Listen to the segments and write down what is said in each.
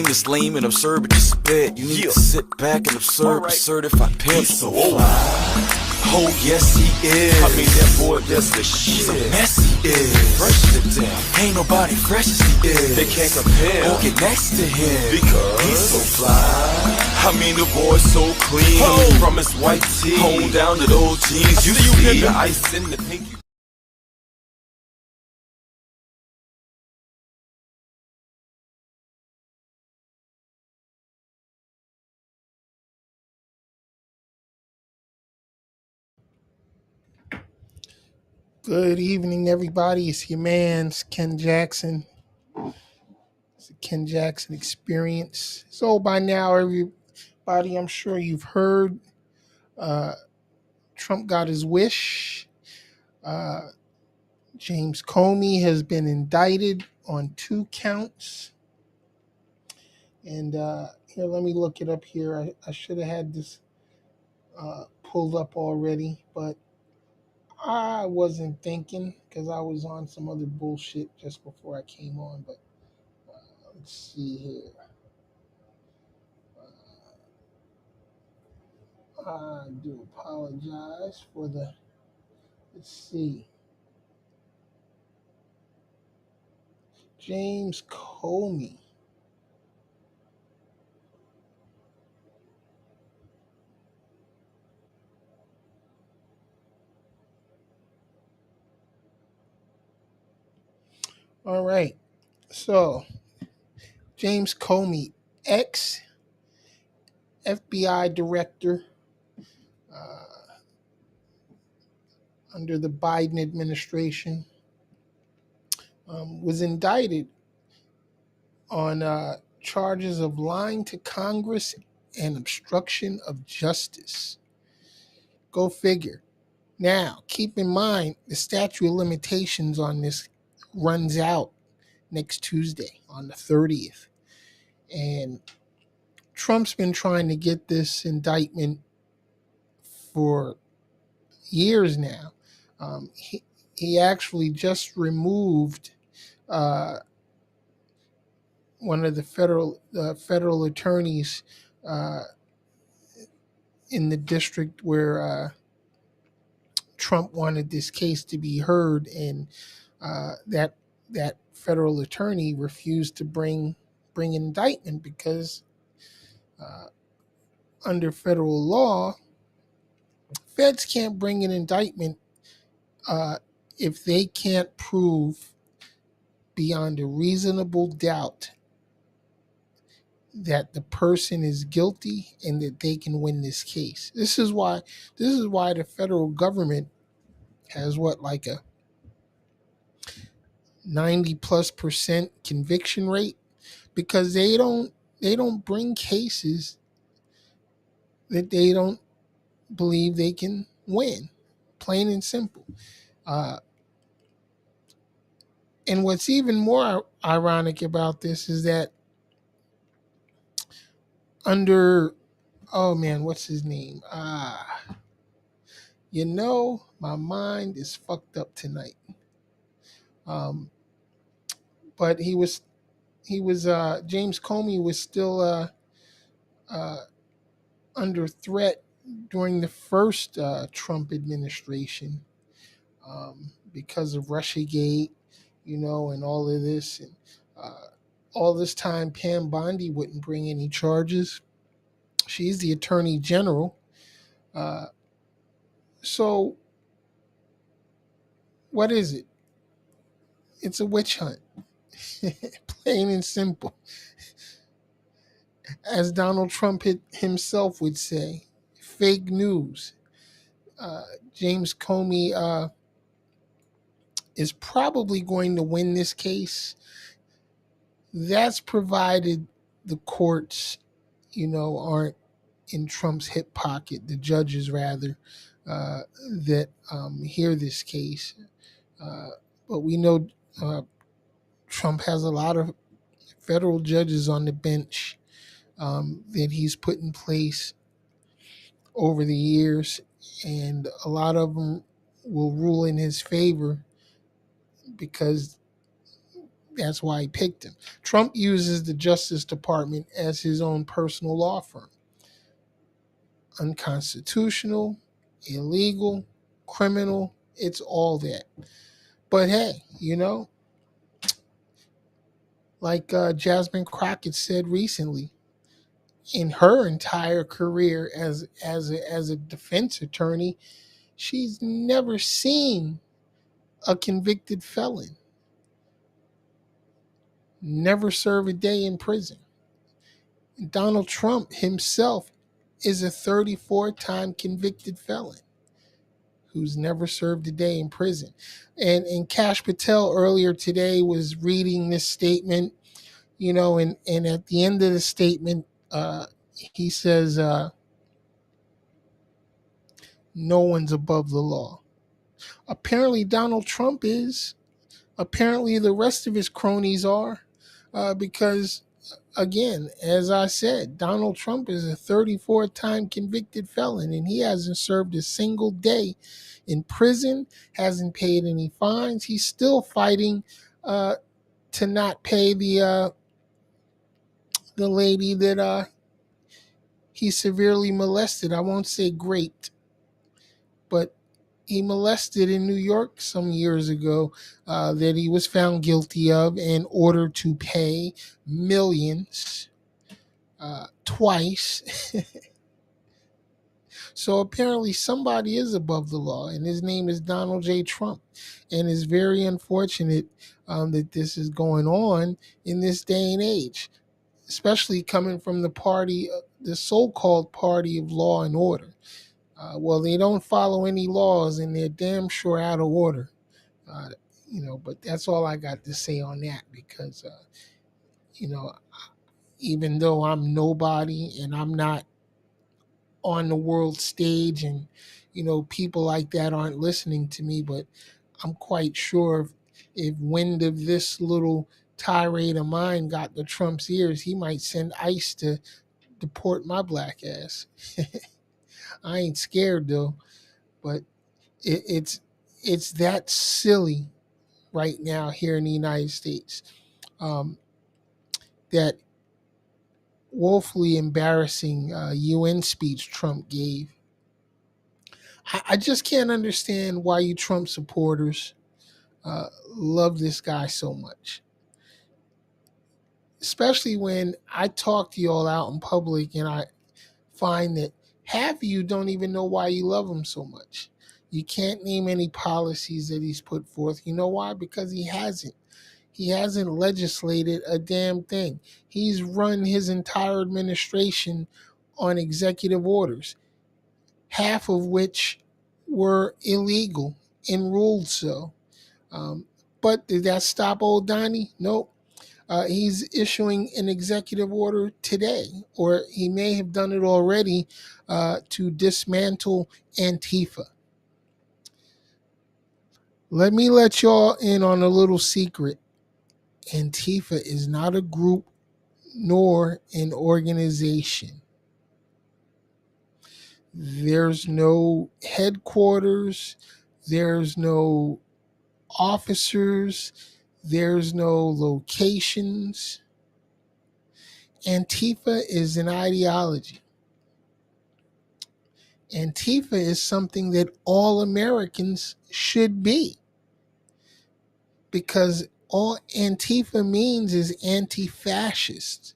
is lame and absurd, but just spit. You need to sit back and observe a certified pimp. He's so fly. Oh yes he is. I mean that boy, that's the shit. He's a mess he is. Fresh to death. Ain't nobody fresh as he is. They can't compare. Or get next to him Because he's so fly. I mean the boy's so clean. From his white tee Hold down to those jeans. You see see the ice in the pinky. Good evening, everybody. It's your man's Ken Jackson. It's the Ken Jackson Experience. So by now, everybody, I'm sure you've heard, Trump got his wish. James Comey has been indicted on 2 counts. And here, let me look it up here. I should have had this pulled up already, but I wasn't thinking because I was on some other bullshit just before I came on. But let's see here. I do apologize for the. Let's see. James Comey. All right. So, James Comey, ex FBI director under the Biden administration, was indicted on charges of lying to Congress and obstruction of justice. Go figure. Now, keep in mind the statute of limitations on this runs out next Tuesday on the 30th. And Trump's been trying to get this indictment for years now. He actually just removed one of the federal attorneys in the district where Trump wanted this case to be heard, and that federal attorney refused to bring an indictment because under federal law, feds can't bring an indictment if they can't prove beyond a reasonable doubt that the person is guilty and that they can win this case. This is why the federal government has like a 90+% conviction rate, because they don't bring cases that they don't believe they can win, plain and simple. And what's even more ironic about this is that under, oh man, what's his name? My mind is fucked up tonight. But James Comey was still under threat during the first Trump administration because of Russiagate, and all of this. And all this time, Pam Bondi wouldn't bring any charges. She's the attorney general. So what is it? It's a witch hunt. Plain and simple. As Donald Trump himself would say, fake news. James Comey is probably going to win this case. That's provided the courts, aren't in Trump's hip pocket, the judges rather, that hear this case. But we know Trump has a lot of federal judges on the bench that he's put in place over the years, and a lot of them will rule in his favor because That's why he picked him. Trump uses the Justice Department as his own personal law firm. Unconstitutional, illegal, criminal, it's all that. But hey, like Jasmine Crockett said recently, in her entire career as a defense attorney, she's never seen a convicted felon never serve a day in prison. Donald Trump himself is a 34-time convicted felon who's never served a day in prison. And Kash Patel earlier today was reading this statement, and at the end of the statement, he says, no one's above the law. Apparently, Donald Trump is. Apparently, the rest of his cronies are, because, again, as I said, Donald Trump is a 34-time convicted felon, and he hasn't served a single day in prison, hasn't paid any fines. He's still fighting to not pay the lady that he severely molested. I won't say raped, but he molested in New York some years ago, that he was found guilty of and ordered to pay millions twice. So apparently somebody is above the law, and his name is Donald J. Trump. And it's very unfortunate that this is going on in this day and age, especially coming from the party, the so-called party of law and order. Well, they don't follow any laws, and they're damn sure out of order. Uh, but that's all I got to say on that, because, you know, even though I'm nobody and I'm not on the world stage, and, people like that aren't listening to me, but I'm quite sure if wind of this little tirade of mine got to Trump's ears, he might send ICE to deport my black ass. I ain't scared though, but it's that silly right now here in the United States. That woefully embarrassing UN speech Trump gave. I just can't understand why you Trump supporters love this guy so much. Especially when I talk to you all out in public, and I find that half of you don't even know why you love him so much. You can't name any policies that he's put forth. You know why? Because he hasn't. He hasn't legislated a damn thing. He's run his entire administration on executive orders, half of which were illegal and ruled so. But did that stop old Donnie? Nope. He's issuing an executive order today, or he may have done it already, to dismantle Antifa. Let me let y'all in on a little secret. Antifa is not a group nor an organization. There's no headquarters, there's no officers, there's no locations. Antifa is an ideology. Antifa is something that all Americans should be, because all Antifa means is anti-fascist.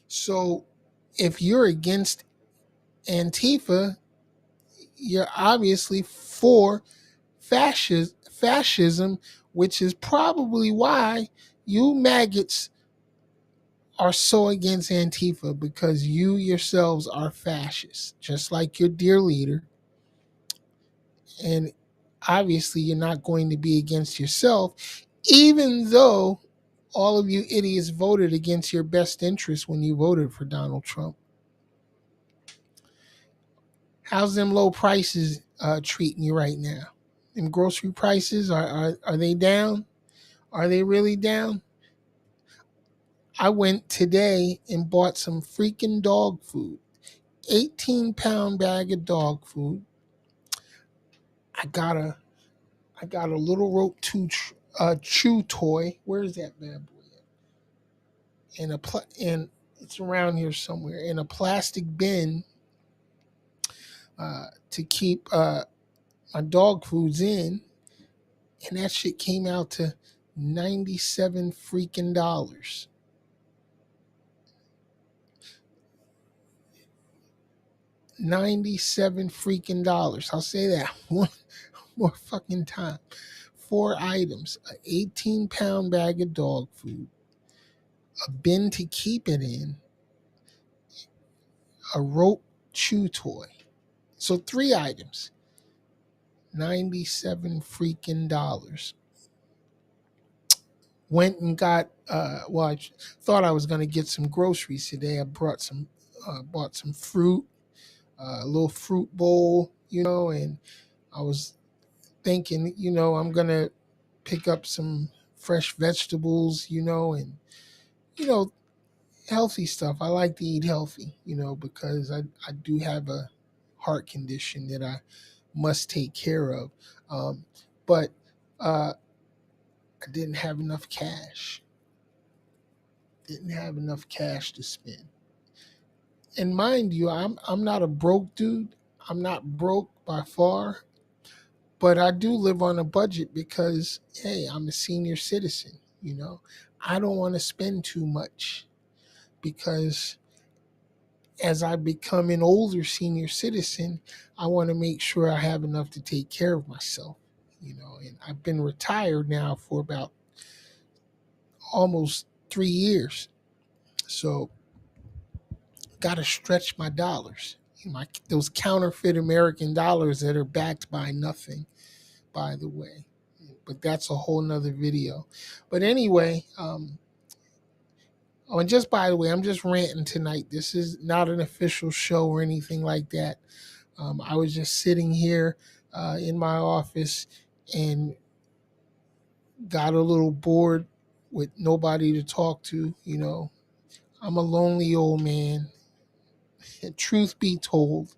So if you're against Antifa, you're obviously for fascism, which is probably why you maggots are so against Antifa, because you yourselves are fascists, just like your dear leader. And obviously you're not going to be against yourself, even though all of you idiots voted against your best interest when you voted for Donald Trump. How's them low prices treating you right now? Them grocery prices, are they down? Are they really down? I went today and bought some freaking dog food. 18-pound bag of dog food. I got a little rope chew toy. Where is that bad boy at? And it's around here somewhere in a plastic bin to keep my dog foods in, and that shit came out to $97 freaking dollars. $97 freaking dollars. I'll say that one more fucking time. 4 items: an 18-pound bag of dog food, a bin to keep it in, a rope chew toy. So 3 items. 97 freaking dollars. Went and got well, I thought I was going to get some groceries today. I bought some fruit, a little fruit bowl, and I was thinking, I'm going to pick up some fresh vegetables, and you know healthy stuff. I like to eat healthy, because I do have a heart condition that I must take care of. But I didn't have enough cash. Didn't have enough cash to spend. And mind you, I'm not a broke dude. I'm not broke by far, but I do live on a budget because hey, I'm a senior citizen. I don't want to spend too much because as I become an older senior citizen, I want to make sure I have enough to take care of myself. And I've been retired now for about almost 3 years. So got to stretch my dollars. Those counterfeit American dollars that are backed by nothing, by the way. But that's a whole nother video. But anyway, and just by the way, I'm just ranting tonight. This is not an official show or anything like that. I was just sitting here in my office and got a little bored with nobody to talk to. I'm a lonely old man. Truth be told.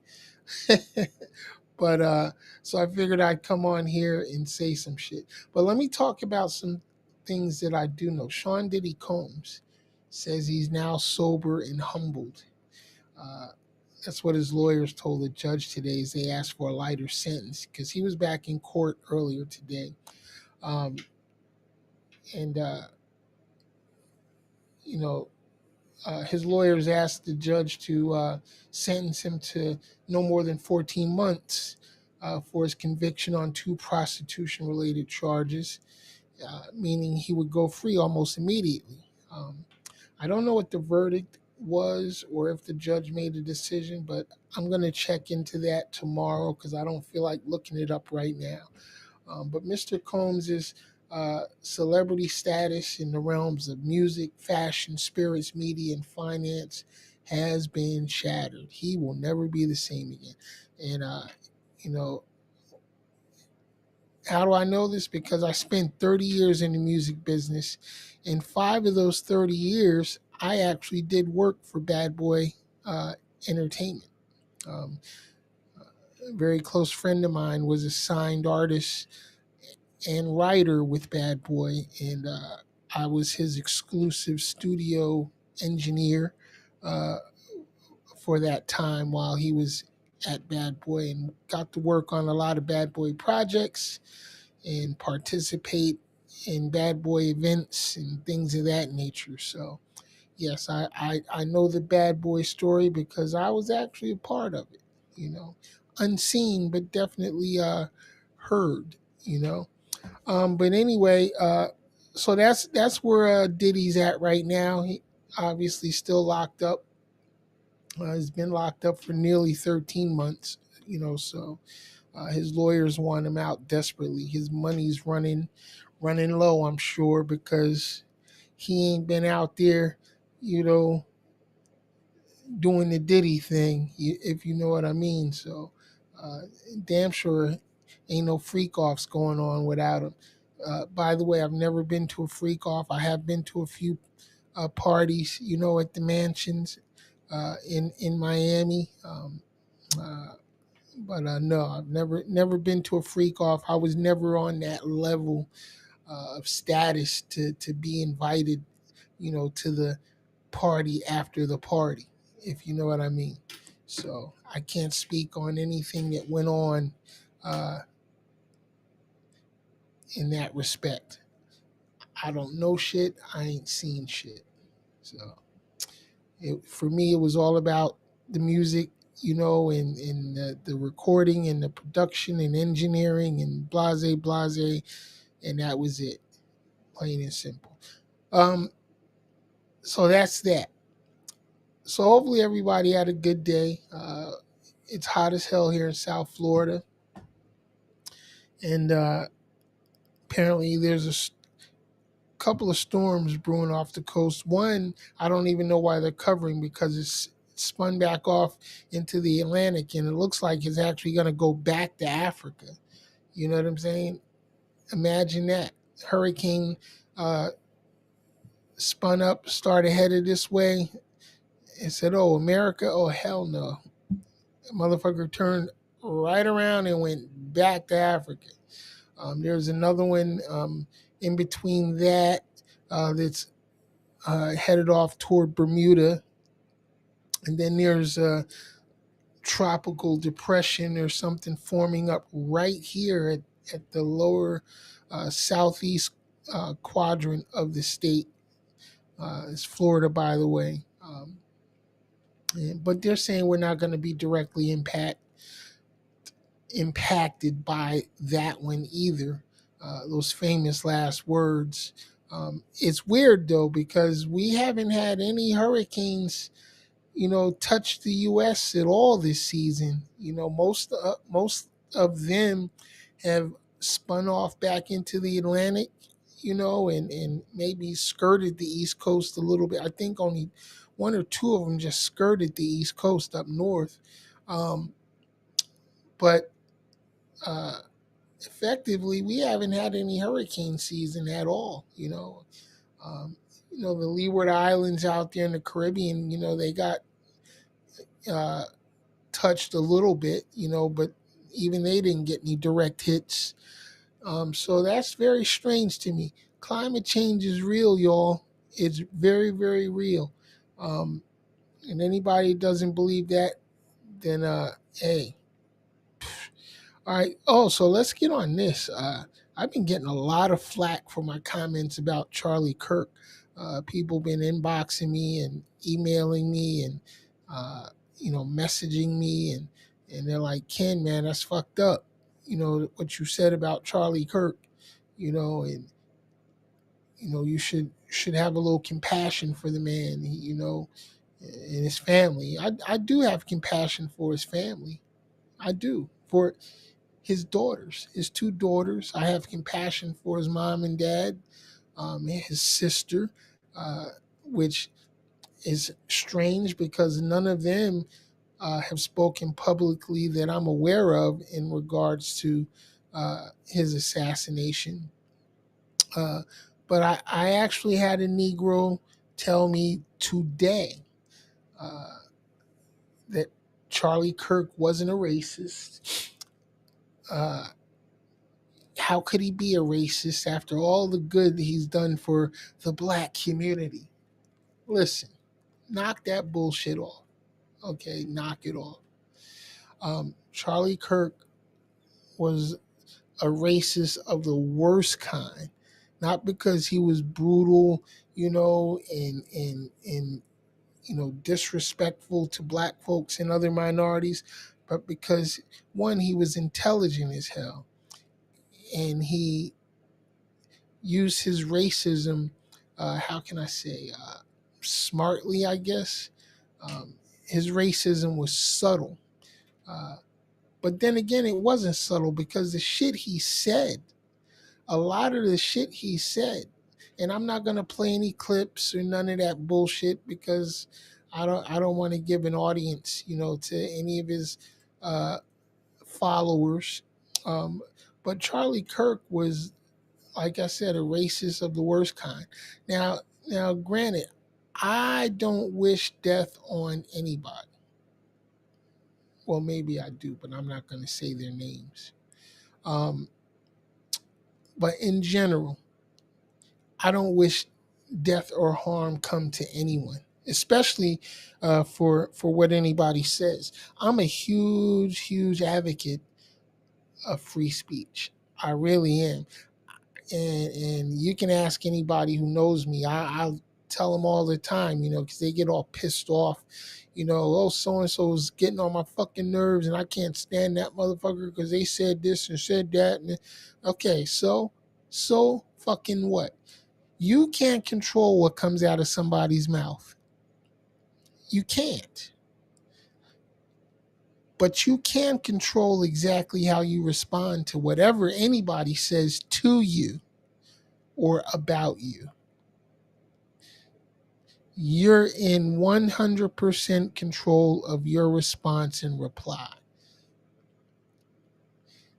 But so I figured I'd come on here and say some shit. But let me talk about some things that I do know. Sean Diddy Combs says he's now sober and humbled. That's what his lawyers told the judge today as they asked for a lighter sentence because he was back in court earlier today. And, his lawyers asked the judge to sentence him to no more than 14 months for his conviction on 2 prostitution-related charges, meaning he would go free almost immediately. I don't know what the verdict was or if the judge made a decision, but I'm going to check into that tomorrow because I don't feel like looking it up right now. But Mr. Combs' celebrity status in the realms of music, fashion, spirits, media, and finance has been shattered. He will never be the same again. And, how do I know this? Because I spent 30 years in the music business. And 5 of those 30 years, I actually did work for Bad Boy Entertainment. A very close friend of mine was a signed artist and writer with Bad Boy, and I was his exclusive studio engineer for that time while he was at Bad Boy, and got to work on a lot of Bad Boy projects and participate in Bad Boy events and things of that nature. So yes, I know the Bad Boy story because I was actually a part of it, unseen but definitely heard. But anyway, so that's where Diddy's at right now. He obviously still locked up. He's been locked up for nearly 13 months. So his lawyers want him out desperately. His money's running low, I'm sure, because he ain't been out there, doing the Diddy thing, if you know what I mean. So damn sure ain't no freak offs going on without him. By the way, I've never been to a freak off. I have been to a few parties, at the mansions in Miami. But no, I've never been to a freak off. I was never on that level of status to be invited, to the party after the party, if you know what I mean. So I can't speak on anything that went on uh, in that respect. I don't know shit. I ain't seen shit. So for me, it was all about the music, and the recording and the production and engineering and blase blase, and that was it, plain and simple. Um, so that's that. So hopefully everybody had a good day. It's hot as hell here in South Florida, and apparently there's couple of storms brewing off the coast. One, I don't even know why they're covering, because it's spun back off into the Atlantic, and it looks like it's actually going to go back to Africa. You know what I'm saying? Imagine that. Hurricane uh, spun up, started headed this way, and said, "Oh, America? Oh, hell no." Motherfucker turned right around and went back to Africa. There's another one in between that that's headed off toward Bermuda. And then there's a tropical depression or something forming up right here at the lower southeast quadrant of the state. It's Florida, by the way. But they're saying we're not going to be directly impacted by that one either. Those famous last words. It's weird though, because we haven't had any hurricanes, touch the U.S. at all this season. Most of them have spun off back into the Atlantic, and maybe skirted the East Coast a little bit. I think only one or two of them just skirted the East Coast up north. But effectively, we haven't had any hurricane season at all. The Leeward Islands out there in the Caribbean, they got uh, touched a little bit, but even they didn't get any direct hits. So that's very strange to me. Climate change is real, y'all. It's very, very real. Um, and anybody who doesn't believe that, then hey. All right. Oh, so let's get on this. I've been getting a lot of flack for my comments about Charlie Kirk. People been inboxing me and emailing me and messaging me, and they're like, "Ken, man, that's fucked up. What you said about Charlie Kirk. And you should have a little compassion for the man. And his family. I do have compassion for his family. I do for his daughters, his two daughters. I have compassion for his mom and dad, his sister, uh, which is strange because none of them have spoken publicly that I'm aware of in regards to his assassination. Uh, but I actually had a Negro tell me today uh, that Charlie Kirk wasn't a racist. Uh, how could he be a racist after all the good that he's done for the black community? Listen, knock that bullshit off. Okay, knock it off. Charlie Kirk was a racist of the worst kind, not because he was brutal, and disrespectful to black folks and other minorities, but because one, he was intelligent as hell, and he used his racism, how can I say, smartly, I guess. His racism was subtle. Uh, but then again, it wasn't subtle because the shit he said, a lot of the shit he said, and I'm not gonna play any clips or none of that bullshit because I don't want to give an audience, to any of his uh, followers. Um, but Charlie Kirk was, like I said, a racist of the worst kind. Now, granted, I don't wish death on anybody. Well, maybe I do, but I'm not going to say their names. Um, but in general, I don't wish death or harm come to anyone, especially for what anybody says. I'm a huge advocate of free speech. I really am, and you can ask anybody who knows me. I tell them all the time, because they get all pissed off. Oh, so and so is getting on my fucking nerves, and I can't stand that motherfucker because they said this and said that. And okay, so fucking what? You can't control what comes out of somebody's mouth. You can't. But you can control exactly how you respond to whatever anybody says to you or about you. You're in 100% control of your response and reply.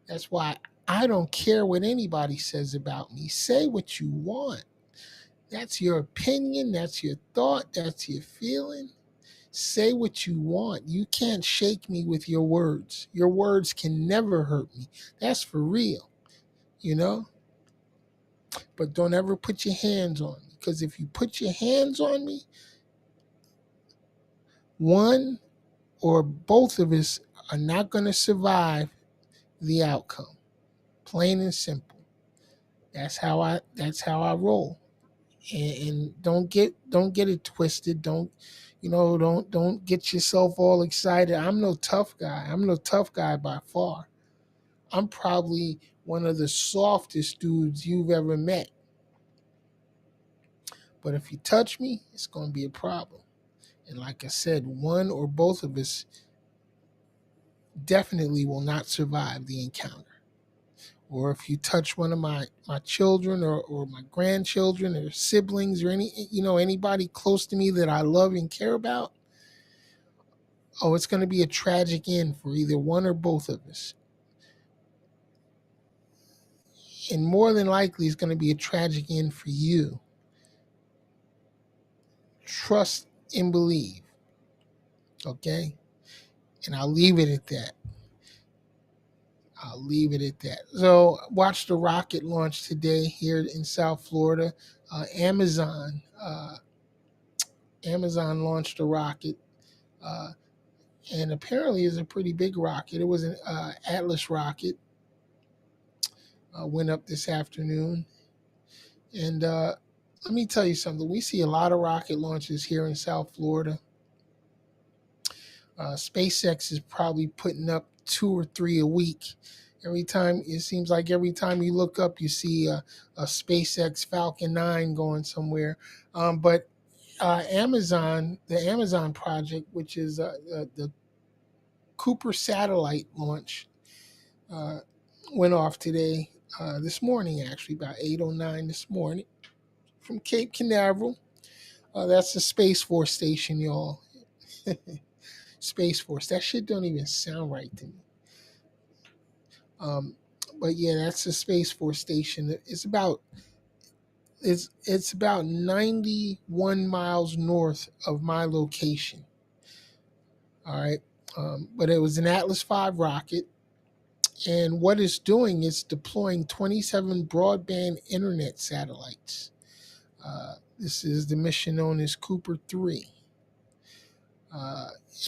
That's why I don't care what anybody says about me. Say what you want. That's your opinion. That's your thought. That's your feeling. Say what you want. You can't shake me with your words. Your words can never hurt me. That's for real, you know? But don't ever put your hands on me. Because if you put your hands on me, one or both of us are not going to survive the outcome. Plain and simple. That's how I roll. And don't get it twisted. Don't get yourself all excited. I'm no tough guy. I'm no tough guy by far. I'm probably one of the softest dudes you've ever met. But if you touch me, it's going to be a problem. And like I said, one or both of us definitely will not survive the encounter. Or if you touch one of my children or my grandchildren or siblings or anybody close to me that I love and care about, it's going to be a tragic end for either one or both of us. And more than likely, it's going to be a tragic end for you. Trust and believe. Okay? And I'll leave it at that. So, watch the rocket launch today here in South Florida. Amazon launched a rocket, and apparently it's a pretty big rocket. It was an Atlas rocket. Went up this afternoon, and let me tell you something. We see a lot of rocket launches here in South Florida. SpaceX is probably putting up 2 or 3 a week. It seems like every time you look up, you see a SpaceX Falcon 9 going somewhere. But the Amazon project, which is the Cooper satellite launch, went off today, this morning, actually, about 8:09 this morning, from Cape Canaveral. That's the Space Force station, y'all. Space Force. That shit don't even sound right to me. But yeah, that's the Space Force station. It's about 91 miles north of my location. All right. But it was an Atlas V rocket. And what it's doing is deploying 27 broadband internet satellites. This is the mission known as Cooper 3.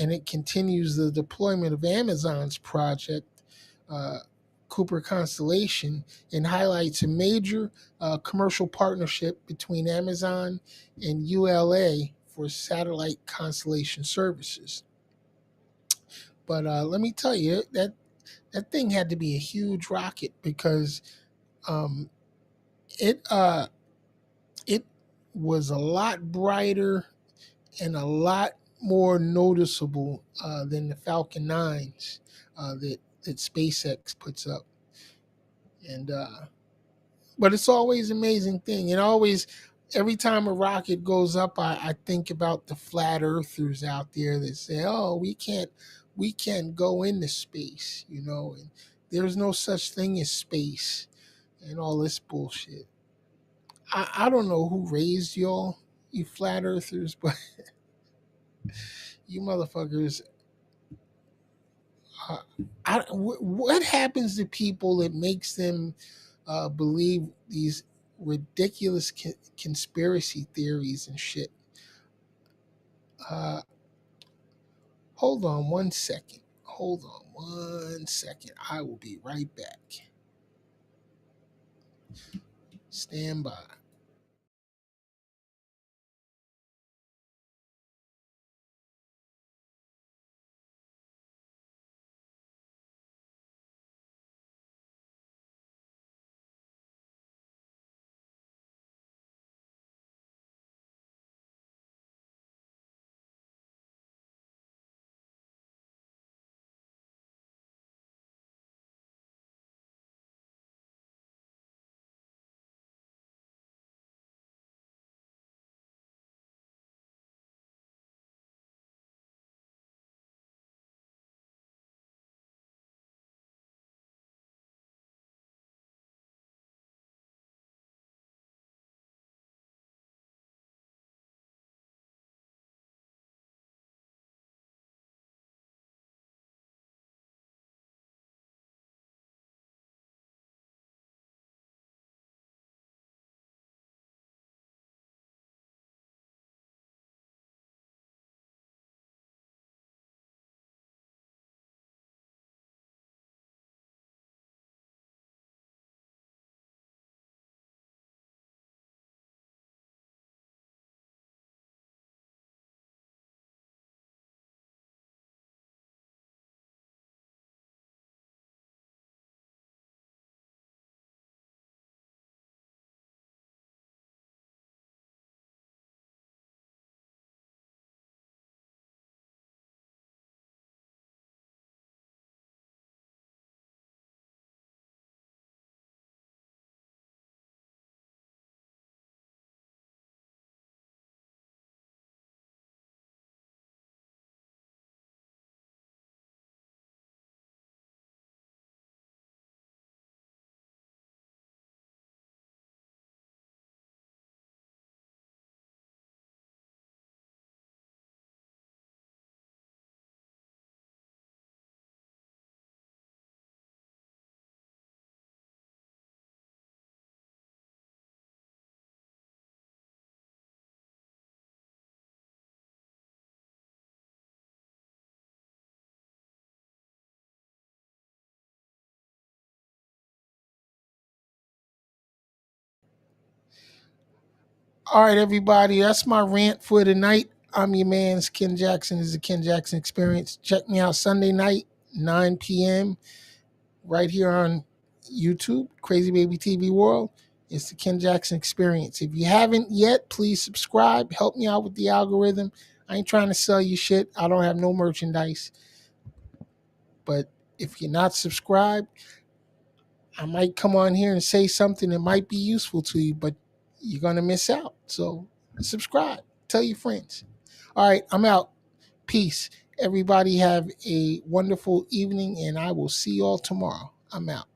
And it continues the deployment of Amazon's project, Cooper Constellation, and highlights a major commercial partnership between Amazon and ULA for satellite constellation services. But let me tell you, that thing had to be a huge rocket, because it was a lot brighter and a lot more noticeable than the Falcon 9s that SpaceX puts up. And but it's always an amazing thing. And always, every time a rocket goes up, I think about the flat earthers out there that say, "Oh, we can't go into space," and there's no such thing as space and all this bullshit. I don't know who raised y'all, you flat earthers, but you motherfuckers. What happens to people that makes them believe these ridiculous conspiracy theories and shit. Hold on one second. Hold on one second. I will be right back. Stand by. All right, everybody. That's my rant for tonight. I'm your man's Ken Jackson. This is the Ken Jackson Experience. Check me out Sunday night, 9 p.m. right here on YouTube, Crazy Baby TV World. It's the Ken Jackson Experience. If you haven't yet, please subscribe. Help me out with the algorithm. I ain't trying to sell you shit. I don't have no merchandise. But if you're not subscribed, I might come on here and say something that might be useful to you, but you're going to miss out. So subscribe. Tell your friends. All right, I'm out. Peace. Everybody have a wonderful evening, and I will see you all tomorrow. I'm out.